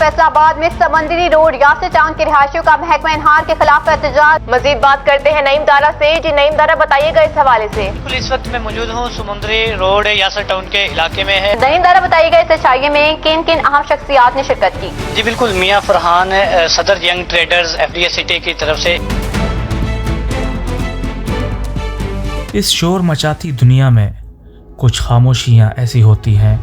فیصل آباد میں سمندری روڈ یاسر ٹاؤن کے رہائشیوں کا محکمہ انہار کے خلاف احتجاج۔ مزید بات کرتے ہیں نعیم دارا سے۔ جی نعیم دارا، بتائیے گا اس حوالے سے۔ بالکل، اس وقت میں موجود ہوں سمندری روڈ یاسر ٹاؤن کے علاقے میں ہے۔ نعیم دارا، بتائیے گا اس اچھائی میں کن کن اہم شخصیات نے شرکت کی؟ جی بالکل، میاں فرحان صدر ینگ ٹریڈرز FDA سٹی کی طرف سے۔ اس شور مچاتی دنیا میں کچھ خاموشیاں ایسی ہوتی ہیں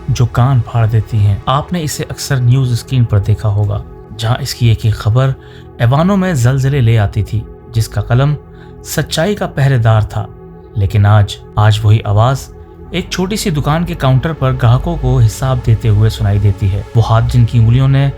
جو کان پھاڑ دیتی ہیں۔ آپ نے اسے اکثر نیوز اسکرین پر دیکھا ہوگا، جہاں اس کی ایک خبر ایوانوں میں زلزلے لے آتی تھی، جس کا قلم سچائی کا پہرے دار تھا۔ لیکن آج وہی آواز ایک چھوٹی سی دکان کے کاؤنٹر پر گاہکوں کو حساب دیتے ہوئے سنائی دیتی ہے۔ وہ ہاتھ جن کی انگلیوں نے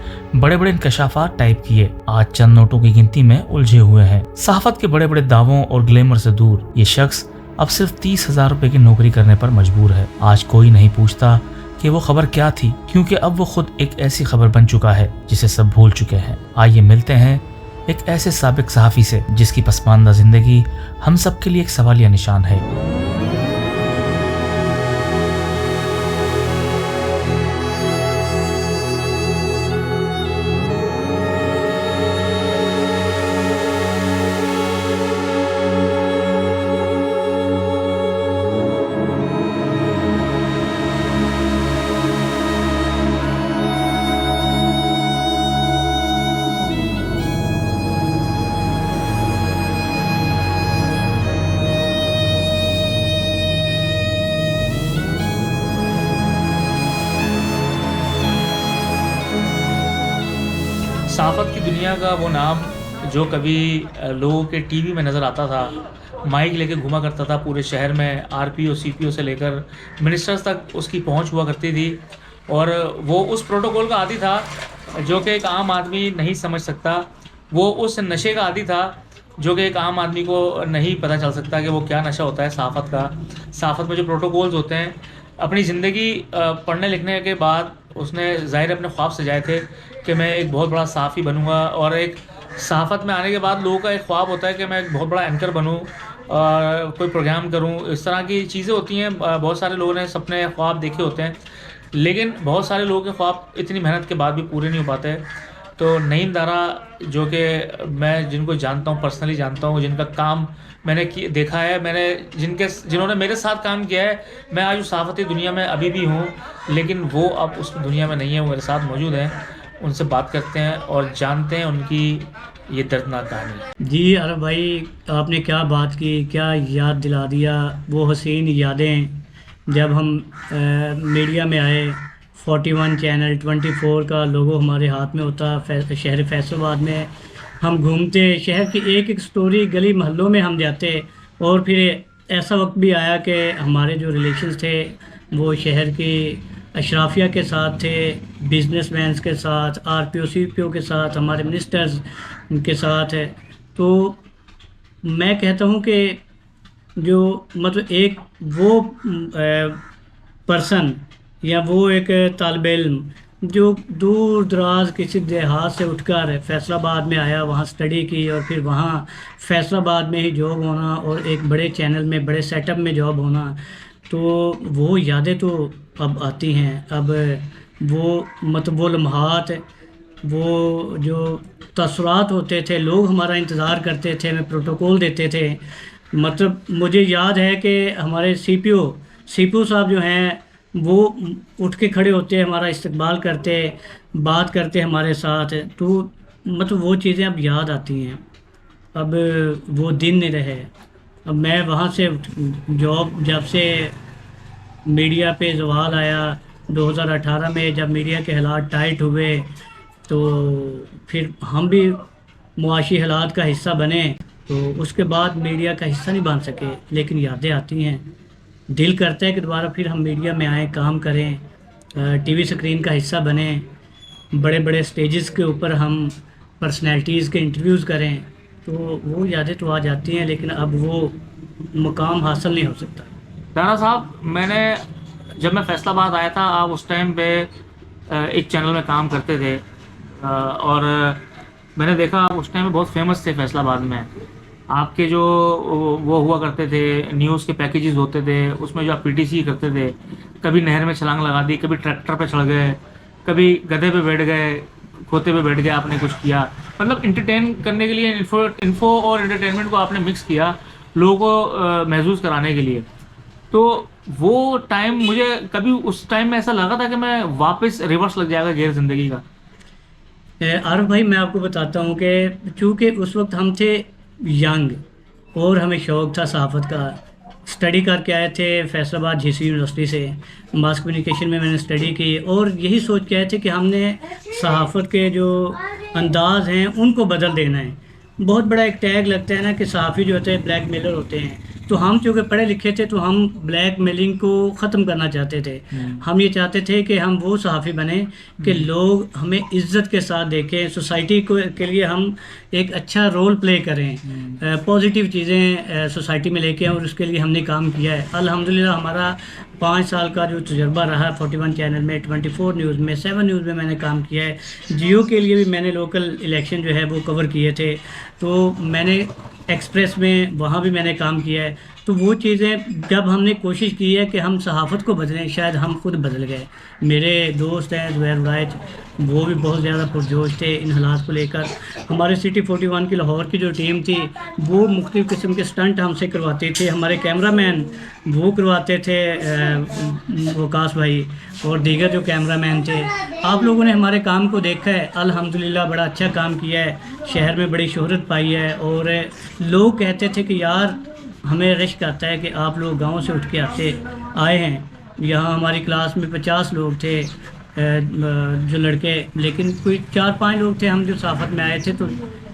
بڑے بڑے انکشافات ٹائپ کیے، آج چند نوٹوں کی گنتی میں الجھے ہوئے ہیں۔ صحافت کے بڑے بڑے دعووں اور گلیمر سے دور یہ شخص اب صرف 30,000 روپے کی نوکری کرنے پر مجبور ہے۔ آج کوئی نہیں پوچھتا کہ وہ خبر کیا تھی، کیونکہ اب وہ خود ایک ایسی خبر بن چکا ہے جسے سب بھول چکے ہیں۔ آئیے ملتے ہیں ایک ایسے سابق صحافی سے جس کی پسماندہ زندگی ہم سب کے لیے ایک سوالیہ نشان ہے۔ صحافت کی دنیا کا وہ نام جو کبھی لوگوں کے ٹی وی میں نظر آتا تھا، مائک لے کے گھوما کرتا تھا پورے شہر میں، RPO CPO سے لے کر منسٹرز تک اس کی پہنچ ہوا کرتی تھی، اور وہ اس پروٹوکول کا عادی تھا جو کہ ایک عام آدمی نہیں سمجھ سکتا۔ وہ اس نشے کا عادی تھا جو کہ ایک عام آدمی کو نہیں پتہ چل سکتا کہ وہ کیا نشہ ہوتا ہے صحافت کا۔ صحافت میں جو پروٹوکولز ہوتے ہیں، اپنی زندگی پڑھنے لکھنے کے بعد اس نے ظاہر اپنے خواب سجائے تھے کہ میں ایک بہت بڑا صحافی بنوں گا، اور ایک صحافت میں آنے کے بعد لوگوں کا ایک خواب ہوتا ہے کہ میں ایک بہت بڑا اینکر بنوں اور کوئی پروگرام کروں۔ اس طرح کی چیزیں ہوتی ہیں۔ بہت سارے لوگوں نے سپنے خواب دیکھے ہوتے ہیں، لیکن بہت سارے لوگوں کے خواب اتنی محنت کے بعد بھی پورے نہیں ہو پاتے۔ تو نعیم دارا، جو کہ میں جن کو جانتا ہوں، پرسنلی جانتا ہوں، جن کا کام میں نے دیکھا ہے، میں نے جنہوں نے میرے ساتھ کام کیا ہے، میں آج اس صحافتی دنیا میں ابھی بھی ہوں، لیکن وہ اب اس دنیا میں نہیں ہے، وہ میرے ساتھ موجود ہیں۔ ان سے بات کرتے ہیں اور جانتے ہیں ان کی یہ دردناک کہانی۔ جی عرب بھائی، آپ نے کیا بات کی، کیا یاد دلا دیا وہ حسین یادیں جب ہم میڈیا میں آئے۔ 41 چینل 24 کا لوگو ہمارے ہاتھ میں ہوتا، شہر فیصل آباد میں ہم گھومتے، شہر کی ایک ایک سٹوری گلی محلوں میں ہم جاتے، اور پھر ایسا وقت بھی آیا کہ ہمارے جو ریلیشنز تھے وہ شہر کی اشرافیہ کے ساتھ تھے، بزنس مینس کے ساتھ، RPO CPO کے ساتھ، ہمارے منسٹرز کے ساتھ ہے۔ تو میں کہتا ہوں کہ جو مطلب ایک وہ پرسن یا وہ ایک طالب علم جو دور دراز کسی دیہات سے اٹھ کر فیصل آباد میں آیا، وہاں سٹڈی کی، اور پھر وہاں فیصل آباد میں ہی جاب ہونا اور ایک بڑے چینل میں بڑے سیٹ اپ میں جاب ہونا، تو وہ یادیں تو اب آتی ہیں۔ اب وہ مطلب وہ لمحات، وہ جو تاثرات ہوتے تھے، لوگ ہمارا انتظار کرتے تھے، ہمیں پروٹوکول دیتے تھے۔ مطلب مجھے یاد ہے کہ ہمارے CPO صاحب جو ہیں وہ اٹھ کے کھڑے ہوتے، ہمارا استقبال کرتے، بات کرتے ہمارے ساتھ، تو مطلب وہ چیزیں اب یاد آتی ہیں۔ اب وہ دن نہیں رہے۔ اب میں وہاں سے جب سے میڈیا پہ زوال آیا 2018 میں، جب میڈیا کے حالات ٹائٹ ہوئے، تو پھر ہم بھی معاشی حالات کا حصہ بنے، تو اس کے بعد میڈیا کا حصہ نہیں بن سکے، لیکن یادیں آتی ہیں، دل کرتا ہے کہ دوبارہ پھر ہم میڈیا میں آئیں، کام کریں، TV اسکرین کا حصہ بنیں، بڑے بڑے سٹیجز کے اوپر ہم پرسنالٹیز کے انٹرویوز کریں، تو وہ یادیں تو آ جاتی ہیں، لیکن اب وہ مقام حاصل نہیں ہو سکتا۔ دانا صاحب، جب میں فیصل آباد آیا تھا، آپ اس ٹائم پہ ایک چینل میں کام کرتے تھے، اور میں نے دیکھا آپ اس ٹائم میں بہت فیمس تھے فیصل آباد میں۔ آپ کے جو وہ ہوا کرتے تھے، نیوز کے پیکیجز ہوتے تھے، اس میں جو آپ PTC کرتے تھے، کبھی نہر میں چھلانگ لگا دی، کبھی ٹریکٹر پہ چڑھ گئے، کبھی گدھے پہ بیٹھ گئے, کھوتے پہ بیٹھ گئے, آپ نے کچھ کیا, مطلب انٹرٹین کرنے کے لیے انفو اور انٹرٹینمنٹ کو آپ نے مکس کیا لوگوں کو محظوظ کرانے کے لیے. تو وہ ٹائم مجھے کبھی اس ٹائم میں ایسا لگا تھا کہ میں واپس ریورس لگ جائے گا گیئر زندگی کا. عارف بھائی میں آپ کو بتاتا ہوں کہ چونکہ اس وقت ہم تھے ینگ اور ہمیں شوق تھا صحافت کا. اسٹڈی کر کے آئے تھے فیصل آباد جی سی یونیورسٹی سے, ماس کمیونیکیشن میں نے اسٹڈی کی, اور یہی سوچ کے آئے تھے کہ ہم نے صحافت کے جو انداز ہیں ان کو بدل دینا ہے. بہت بڑا ایک ٹیگ لگتا ہے نا کہ صحافی جو ہوتے ہیں بلیک میلر ہوتے ہیں, تو ہم چونکہ پڑھے لکھے تھے تو ہم بلیک میلنگ کو ختم کرنا چاہتے تھے. ہم یہ چاہتے تھے کہ ہم وہ صحافی بنیں کہ لوگ ہمیں عزت کے ساتھ دیکھیں, سوسائٹی کے لیے ہم ایک اچھا رول پلے کریں, پازیٹیو چیزیں سوسائٹی میں لے کے, اور اس کے لیے ہم نے کام کیا ہے. الحمدللہ ہمارا 5 سال کا جو تجربہ رہا 41 چینل میں, 24 نیوز میں, 7 نیوز میں نے کام کیا ہے. جیو کے لیے بھی میں نے لوکل الیکشن جو ہے وہ کور کیے تھے, تو میں نے ایکسپریس میں وہاں بھی میں نے کام کیا ہے. تو وہ چیزیں جب ہم نے کوشش کی ہے کہ ہم صحافت کو بدلیں, شاید ہم خود بدل گئے. میرے دوست ہیں زبیر رائج, وہ بھی بہت زیادہ پرجوش تھے ان حالات کو لے کر. ہمارے سٹی 41 کی لاہور کی جو ٹیم تھی وہ مختلف قسم کے سٹنٹ ہم سے کرواتے تھے. ہمارے کیمرہ مین وہ کرواتے تھے وکاس بھائی اور دیگر جو کیمرہ مین تھے. آپ لوگوں نے ہمارے کام کو دیکھا ہے, الحمدللہ بڑا اچھا کام کیا ہے, شہر میں بڑی شہرت پائی ہے. اور لوگ کہتے تھے کہ یار ہمیں رشک آتا ہے کہ آپ لوگ گاؤں سے اٹھ کے آئے ہیں. یہاں ہماری کلاس میں 50 لوگ تھے جو لڑکے, لیکن کوئی 4-5 لوگ تھے ہم جو صحافت میں آئے تھے. تو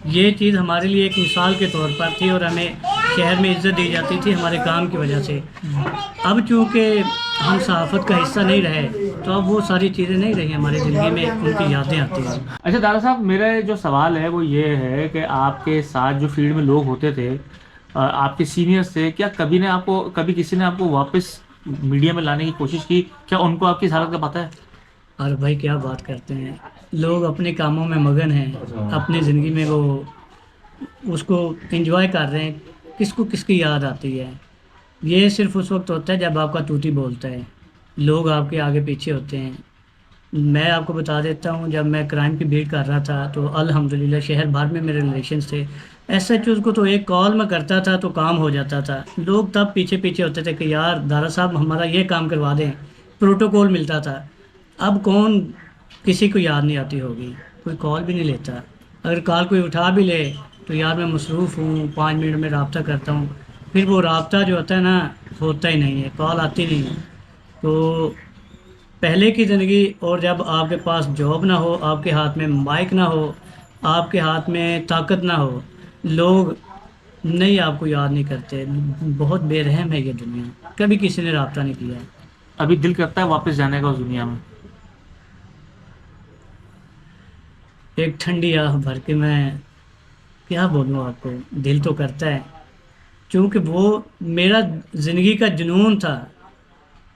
یہ چیز ہمارے لیے ایک مثال کے طور پر تھی, اور ہمیں شہر میں عزت دی جاتی تھی ہمارے کام کی وجہ سے. اب چونکہ ہم صحافت کا حصہ نہیں رہے تو اب وہ ساری چیزیں نہیں رہی ہماری زندگی میں, ان کی یادیں آتی ہیں. اچھا دادا صاحب, میرا جو سوال ہے وہ یہ ہے کہ آپ کے ساتھ جو فیلڈ میں لوگ ہوتے تھے, آپ کے سینئرز تھے, کیا کبھی کسی نے آپ کو واپس میڈیا میں لانے کی کوشش کی؟ کیا ان کو آپ کی اس حالت کا پتہ ہے؟ اور بھائی کیا بات کرتے ہیں, لوگ اپنے کاموں میں مگن ہیں, اپنی زندگی میں وہ اس کو انجوائے کر رہے ہیں. کس کو کس کی یاد آتی ہے؟ یہ صرف اس وقت ہوتا ہے جب آپ کا طوطی بولتا ہے, لوگ آپ کے آگے پیچھے ہوتے ہیں. میں آپ کو بتا دیتا ہوں, جب میں کرائم کی بیٹ کر رہا تھا تو الحمدللہ شہر بھر میں میرے ریلیشنز تھے. ایس ایچ اوز کو تو ایک کال میں کرتا تھا تو کام ہو جاتا تھا. لوگ تب پیچھے ہوتے تھے کہ یار دارا صاحب ہمارا یہ کام کروا دیں, پروٹوکول ملتا تھا. اب کون کسی کو یاد نہیں آتی ہوگی, کوئی کال بھی نہیں لیتا. اگر کال کوئی اٹھا بھی لے تو یار میں مصروف ہوں, 5 منٹ میں رابطہ کرتا ہوں. پھر وہ رابطہ جو ہوتا ہے نا ہوتا ہی نہیں ہے, کال آتی نہیں ہے. تو پہلے کی زندگی, اور جب آپ کے پاس جاب نہ ہو, آپ کے ہاتھ میں مائک نہ ہو, آپ کے ہاتھ میں طاقت نہ ہو, لوگ نہیں آپ کو یاد نہیں کرتے. بہت بے رحم ہے یہ دنیا, کبھی کسی نے رابطہ نہیں کیا. ابھی دل کرتا ہے واپس جانے کا اس دنیا میں؟ ایک ٹھنڈی آہ بھر کے میں کیا بولوں آپ کو, دل تو کرتا ہے, چونکہ وہ میرا زندگی کا جنون تھا.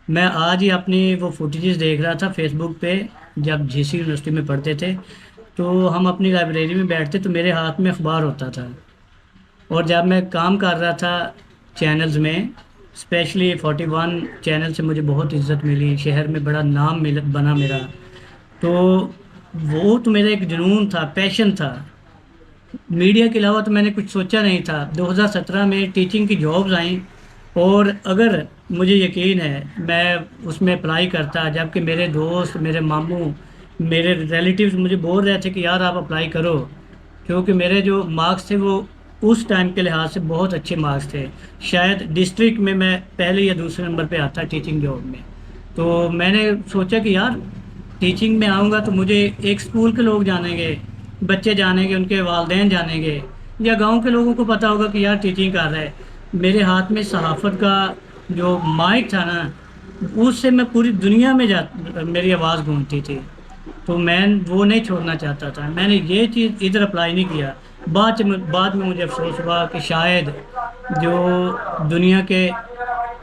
میں آج ہی اپنی وہ فوٹیجز دیکھ رہا تھا فیس بک پہ, جب جی سی یونیورسٹی میں پڑھتے تھے تو ہم اپنی لائبریری میں بیٹھتے تو میرے ہاتھ میں اخبار ہوتا تھا. اور جب میں کام کر رہا تھا چینلز میں, اسپیشلی 41 چینل سے مجھے بہت عزت ملی, شہر میں بڑا نام بنا میرا. تو وہ تو میرا ایک جنون تھا, پیشن تھا. میڈیا کے علاوہ تو میں نے کچھ سوچا نہیں تھا. 2017 میں ٹیچنگ کی جابز آئیں, اور اگر مجھے یقین ہے میں اس میں اپلائی کرتا, جبکہ میرے دوست, میرے ماموں, میرے ریلیٹیوز مجھے بول رہے تھے کہ یار آپ اپلائی کرو, کیونکہ میرے جو مارکس تھے وہ اس ٹائم کے لحاظ سے بہت اچھے مارکس تھے. شاید ڈسٹرکٹ میں پہلے یا دوسرے نمبر پہ آتا ٹیچنگ جاب میں. تو میں نے سوچا کہ یار ٹیچنگ میں آؤں گا تو مجھے ایک اسکول کے لوگ جانیں گے, بچے جانیں گے, ان کے والدین جانیں گے, یا گاؤں کے لوگوں کو پتہ ہوگا کہ یار ٹیچنگ کر رہا ہے. میرے ہاتھ میں صحافت کا جو مائک تھا نا, اس سے میں پوری دنیا میں میری آواز گونجتی تھی. تو میں وہ نہیں چھوڑنا چاہتا تھا. میں نے یہ چیز ادھر اپلائی نہیں کیا. بعد میں مجھے افسوس ہوا کہ شاید جو دنیا کے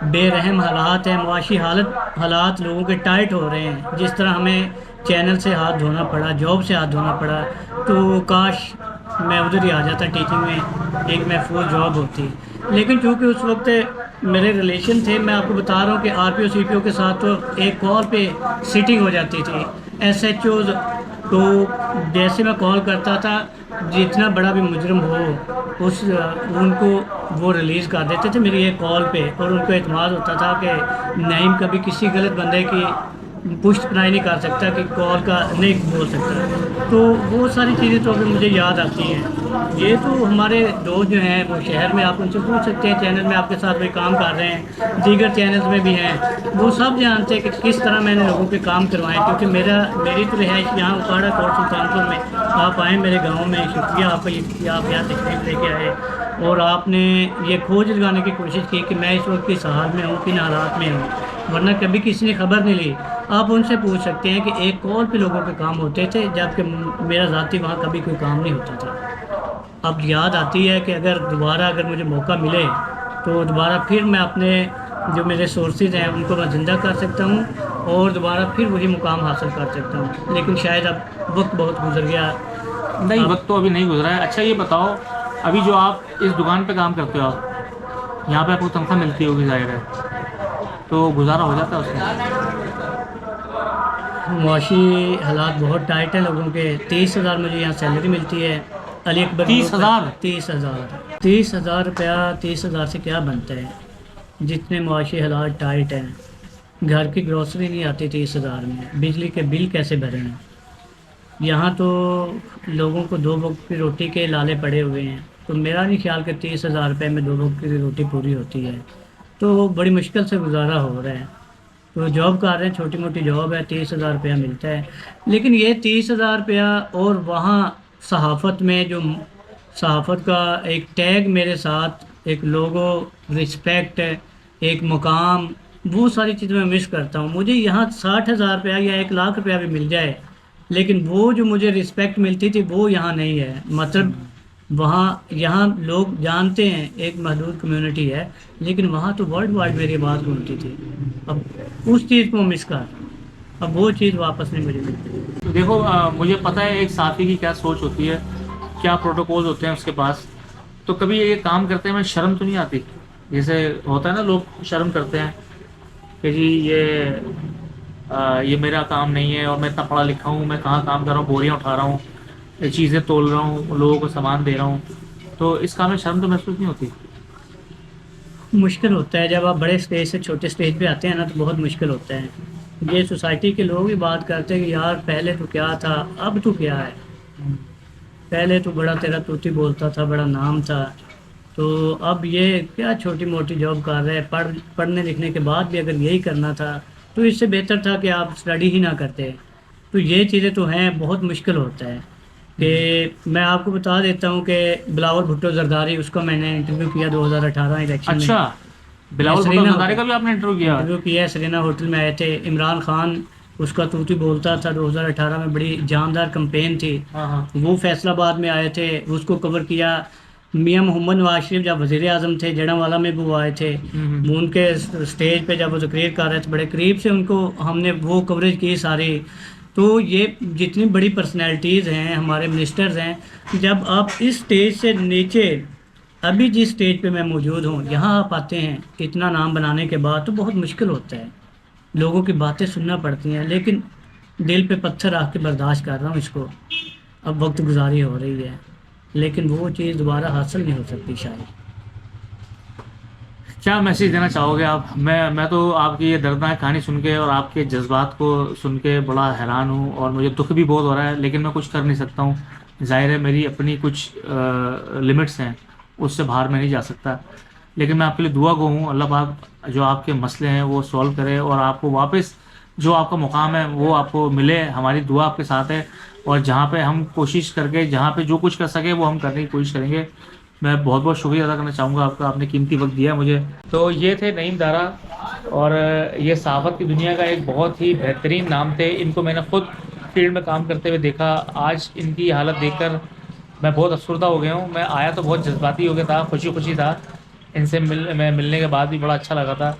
بے رحم حالات ہیں, معاشی حالات لوگوں کے ٹائٹ ہو رہے ہیں, جس طرح ہمیں چینل سے ہاتھ دھونا پڑا, جاب سے ہاتھ دھونا پڑا, تو کاش میں ادھر ہی آ جاتا ٹیچنگ میں, ایک محفوظ جاب ہوتی. لیکن چونکہ اس وقت میرے ریلیشن تھے, میں آپ کو بتا رہا ہوں کہ آر پی او سی پی او کے ساتھ تو ایک کال پہ سیٹنگ ہو جاتی تھی. SHOs تو جیسے میں کال کرتا تھا جتنا بڑا بھی مجرم ہو ان کو وہ ریلیز کر دیتے تھے میری ایک کال پہ، اور ان کو اعتماد ہوتا تھا کہ نعیم کبھی کسی غلط بندے کی پشت پناہی نہیں کر سکتا کہ کال کا نہیں بول سکتا. تو وہ ساری چیزیں تو ابھی مجھے یاد آتی ہیں. یہ تو ہمارے دوست جو ہیں وہ شہر میں آپ ان سے پوچھ سکتے ہیں، چینل میں آپ کے ساتھ بھی کام کر رہے ہیں، دیگر چینلز میں بھی ہیں، وہ سب جانتے ہیں کہ کس طرح میں نے لوگوں کے کام کروائے. کیونکہ میری تو رہائش یہاں اکاڑا کوٹ سلطانپور میں. آپ آئیں میرے گاؤں میں، شکریہ آپ یہاں تشریف لے کے آئے اور آپ نے یہ کھوج لگانے کی کوشش کی کہ میں اس وقت کس حال میں ہوں، کن حالات میں ہوں، ورنہ کبھی کسی نے خبر نہیں لی. آپ ان سے پوچھ سکتے ہیں کہ ایک کال پہ لوگوں کے کام ہوتے تھے، جبکہ میرا ذاتی وہاں کبھی کوئی کام نہیں ہوتا تھا. اب یاد آتی ہے کہ اگر مجھے موقع ملے تو دوبارہ پھر میں اپنے جو میرے سورسز ہیں ان کو میں زندہ کر سکتا ہوں اور دوبارہ پھر وہی مقام حاصل کر سکتا ہوں. لیکن شاید اب وقت بہت گزر گیا. نہیں، وقت تو ابھی نہیں گزرا ہے. اچھا یہ بتاؤ، ابھی جو آپ اس دکان پہ کام کرتے ہو، آپ یہاں پہ آپ کو تنخواہ ملتی ہوگی ظاہر ہے، تو گزارا ہو جاتا ہے اس میں؟ معاشی حالات بہت ٹائٹ ہیں لوگوں کے. 30,000 مجھے یہاں سیلری ملتی ہے. علی اکبر 30,000؟ 30,000 روپیہ. 30,000 سے کیا بنتا ہے؟ جتنے معاشی حالات ٹائٹ ہیں، گھر کی گروسری نہیں آتی 30,000 میں. بجلی کے بل کیسے بھریں ہیں؟ یہاں تو لوگوں کو 2 وقت کی روٹی کے لالے پڑے ہوئے ہیں. تو میرا نہیں خیال کہ 30,000 روپے میں 2 وقت کی روٹی پوری ہوتی ہے. تو بڑی مشکل سے گزارا ہو رہا ہے. تو جاب کر رہے ہیں، چھوٹی موٹی جاب ہے، 30,000 روپیہ ملتا ہے. لیکن یہ 30,000 روپیہ اور وہاں صحافت میں جو صحافت کا ایک ٹیگ میرے ساتھ، ایک لوگو، رسپیکٹ، ایک مقام، وہ ساری چیزیں میں مس کرتا ہوں. مجھے یہاں 60,000 روپیہ یا 1,00,000 روپیہ بھی مل جائے، لیکن وہ جو مجھے رسپیکٹ ملتی تھی وہ یہاں نہیں ہے. مطلب یہاں لوگ جانتے ہیں، ایک محدود کمیونٹی ہے، لیکن وہاں تو ورلڈ وائڈ میری آواز گونجتی تھی. اب اس چیز کو مس کر اب وہ چیز واپس نہیں مجھے ملتی. دیکھو مجھے پتہ ہے ایک صحافی کی کیا سوچ ہوتی ہے، کیا پروٹوکول ہوتے ہیں اس کے پاس. تو کبھی یہ کام کرتے میں شرم تو نہیں آتی؟ جیسے ہوتا ہے نا، لوگ شرم کرتے ہیں کہ جی یہ میرا کام نہیں ہے، اور میں اتنا پڑھا لکھا ہوں، میں کہاں کام کر رہا ہوں، بوریاں اٹھا رہا ہوں، چیزیں تول رہا ہوں، لوگوں کو سامان دے رہا ہوں. تو اس کام میں شرم تو محسوس نہیں ہوتی؟ مشکل ہوتا ہے جب آپ بڑے اسٹیج سے چھوٹے اسٹیج پہ آتے ہیں نا، تو بہت مشکل ہوتا ہے. یہ سوسائٹی کے لوگ بھی بات کرتے ہیں کہ یار پہلے تو کیا تھا، اب تو کیا ہے. پہلے تو بڑا تیرا توتی بولتا تھا، بڑا نام تھا، تو اب یہ کیا چھوٹی موٹی جاب کر رہے ہیں. پڑھنے لکھنے کے بعد بھی اگر یہی کرنا تھا تو اس سے بہتر تھا کہ آپ اسٹڈی ہی نہ کرتے. تو یہ چیزیں تو ہیں، بہت مشکل ہوتا ہے. کہ میں آپ کو بتا دیتا ہوں کہ بلاول بھٹو زرداری، اس کا میں نے انٹرویو کیا 2018 الیکشن میں. اچھا، بلاول بھٹو زرداری کا بھی آپ نے انٹرویو کیا؟ سرینا ہوٹل میں آئے تھے. عمران خان اس کا توتی بولتا تھا. 2018 میں بڑی جاندار کمپین تھی. وہ فیصل آباد میں آئے تھے، اس کو کور کیا. میاں محمد نواز شریف جب وزیر اعظم تھے، جڑا والا میں بھی وہ آئے تھے. وہ ان کے اسٹیج پہ جب وہ تقریر کر رہے تھے، بڑے قریب سے ان کو ہم نے وہ کوریج کی ساری. تو یہ جتنی بڑی پرسنالٹیز ہیں، ہمارے منسٹرز ہیں، جب آپ اس اسٹیج سے نیچے، ابھی جس اسٹیج پہ میں موجود ہوں، یہاں آپ آتے ہیں اتنا نام بنانے کے بعد، تو بہت مشکل ہوتا ہے. لوگوں کی باتیں سننا پڑتی ہیں، لیکن دل پہ پتھر رکھ کے برداشت کر رہا ہوں اس کو. اب وقت گزاری ہو رہی ہے، لیکن وہ چیز دوبارہ حاصل نہیں ہو سکتی شاید. کیا میسیج دینا چاہو گے آپ؟ میں تو آپ کی یہ دردناک کہانی سن کے اور آپ کے جذبات کو سن کے بڑا حیران ہوں، اور مجھے دکھ بھی بہت ہو رہا ہے، لیکن میں کچھ کر نہیں سکتا ہوں. ظاہر ہے میری اپنی کچھ لمٹس ہیں، اس سے باہر میں نہیں جا سکتا. لیکن میں آپ کے لیے دعا گو ہوں، اللہ پاک جو آپ کے مسئلے ہیں وہ سولو کرے، اور آپ کو واپس جو آپ کا مقام ہے وہ آپ کو ملے. ہماری دعا آپ کے ساتھ ہے، اور جہاں پہ ہم کوشش کر کے، جہاں پہ جو کچھ کر سکے وہ ہم کرنے کی کوشش کریں گے. میں بہت بہت شکریہ ادا کرنا چاہوں گا آپ کا، آپ نے قیمتی وقت دیا مجھے. تو یہ تھے نعیم دارا، اور یہ صحافت کی دنیا کا ایک بہت ہی بہترین نام تھے. ان کو میں نے خود فیلڈ میں کام کرتے ہوئے دیکھا. آج ان کی حالت دیکھ کر میں بہت افسردہ ہو گیا ہوں. میں آیا تو بہت جذباتی ہو گیا تھا، خوشی تھا. ان سے ملنے کے بعد بھی بڑا اچھا لگا تھا.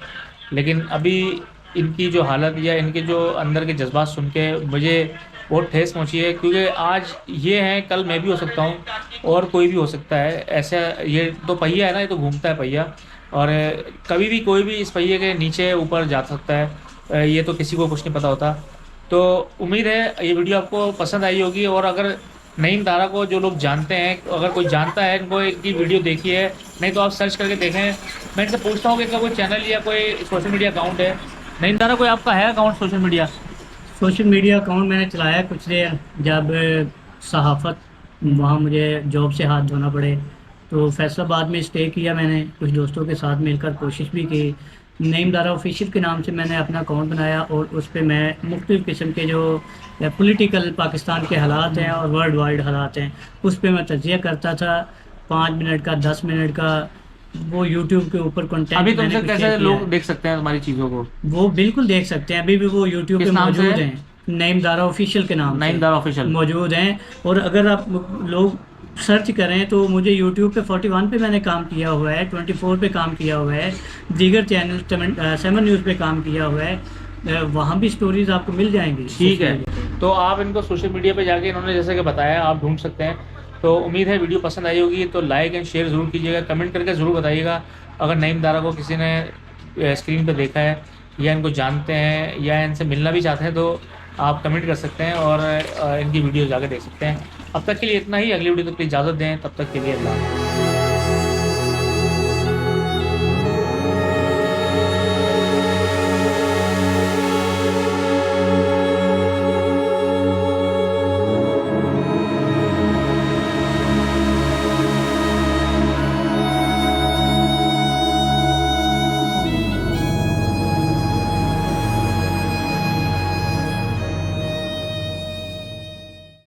لیکن ابھی ان کی جو حالت یا ان کے جو اندر کے جذبات سن کے مجھے بہت ٹھیس پہنچی ہے. کیونکہ آج یہ ہیں، کل میں بھی ہو سکتا ہوں، اور کوئی بھی ہو سکتا ہے. ایسا یہ تو پہیہ ہے نا، یہ تو گھومتا ہے پہیہ، اور کبھی بھی کوئی بھی اس پہیے کے نیچے اوپر جا سکتا ہے. یہ تو کسی کو کچھ نہیں پتہ ہوتا. تو امید ہے یہ ویڈیو آپ کو پسند آئی ہوگی، اور اگر نعیم دارا کو جو لوگ جانتے ہیں، اگر کوئی جانتا ہے ان کو ایک کی ویڈیو دیکھی ہے، نہیں تو آپ سرچ کر کے دیکھیں. میں ان سے پوچھتا ہوں کہ ان کا کوئی چینل یا کوئی سوشل میڈیا اکاؤنٹ ہے. نعیم دارا کوئی آپ کا ہے account social media? Social media account میں نے چلایا کچھ دیر، جب صحافت وہاں مجھے جاب سے ہاتھ دھونا پڑے تو فیصل آباد میں اسٹے کیا. میں نے کچھ دوستوں کے ساتھ مل کر کوشش بھی کی. نعیم دارا آفیشیل کے نام سے میں نے اپنا اکاؤنٹ بنایا اور اس پہ میں مختلف قسم کے جو پولیٹیکل پاکستان کے حالات ہیں اور ورلڈ وائڈ حالات ہیں اس پہ میں تجزیہ کرتا تھا. 5 منٹ کا، 10 منٹ کا وہ یوٹیوب کے اوپر کنٹینٹ. ابھی تم سے کیسے لوگ دیکھ سکتے ہیں تمہاری چیزوں کو؟ وہ بالکل دیکھ سکتے ہیں، ابھی بھی وہ یوٹیوب پہ موجود ہیں. نعیم دارا آفیشیل کے نام نعیم دارا آفیشیل موجود ہیں. اور اگر آپ لوگ سرچ کریں تو مجھے یوٹیوب پہ 41 پہ میں نے کام کیا ہوا ہے، 24 پہ کام کیا ہوا ہے، دیگر چینل 7 نیوز پہ کام کیا ہوا ہے. وہاں بھی سٹوریز آپ کو مل جائیں گی. ٹھیک ہے، تو آپ ان کو سوشل میڈیا پہ جا کے انہوں نے جیسے کہ بتایا آپ ڈھونڈ سکتے ہیں. تو امید ہے ویڈیو پسند آئی ہوگی تو لائک اینڈ شیئر ضرور کیجیے گا. کمنٹ کر کے ضرور بتائیے گا اگر نعیم دارا کو کسی نے اسکرین پہ دیکھا ہے یا ان کو جانتے ہیں یا ان سے ملنا بھی چاہتے ہیں تو آپ کمنٹ کر سکتے ہیں اور ان کی ویڈیو جا کے دیکھ سکتے ہیں. اب تک کے لیے اتنا ہی. اگلی ویڈیو تک کے لیے اجازت دیں. تب تک کے لیے اللہ حافظ.